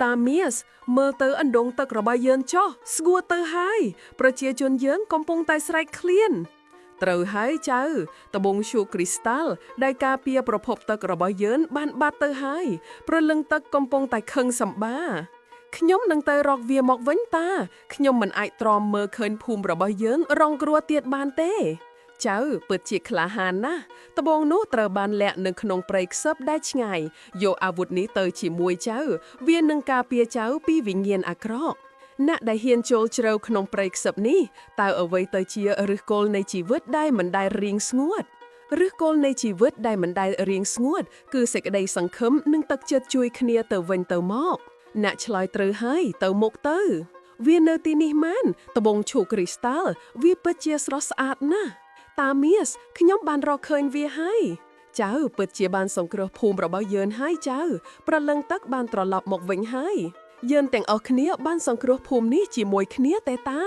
តាមៀសមើលទៅអណ្ដងទឹករបស់យើងចុះស្ងួតទៅហើយប្រជាជនយើងកំពុងតែស្រែកឃ្លានត្រូវហើយចៅត្បូងឈូកគ្រីស្តាល់ដែលការពារប្រភពទឹករបស់យើងបានបាត់ទៅហើយព្រលឹងទឹកកំពុងតែខឹងសម្បាខ្ញុំនឹងទៅរកវាមកវិញតាខ្ញុំមិនអាចទ្រាំមើលឃើញភូមិរបស់យើងរងគ្រោះទៀតបានទេចៅពិតជាក្លាហានណាស់ត្បូងនោះត្រូវបានលាក់នៅក្នុងព្រៃខ្សឹបដែលឆ្ងាយយកអាវុធនេះទៅជាមួយចៅវានឹងការពារចៅពីវិញ្ញាណអាក្រក់អ្នកដែលហ៊ានចូលជ្រៅក្នុងព្រៃខ្សឹបនេះតើអ្វីទៅជាឫសគល់នៃជីវិតដែលមិនដែលរៀងស្ងួតឫសគល់នៃជីវិតដែលមិនដែលរៀងស្ងួតគឺសេចក្តីសង្ឃឹមនិងទឹកចិត្តជួយគ្នាទៅវិញទៅមកអ្នកឆ្លើយត្រូវហើយទៅមុខទៅវានៅទីនេះមែនត្បូងឈូកគ្រីស្តាល់វាពិតជាស្រស់ស្អាតណាស់តាមៀសខ្ញុំបានរកឃើញវាហើយចៅពិតជាបានសង្គ្រោះភូមិរបស់យើងហើយចៅប្រលឹងទឹកបានត្រឡប់មកវិញហើយយើងទាំងអស់គ្នាបានសង្គ្រោះភូមិនេះជាមួយគ្នាទេតា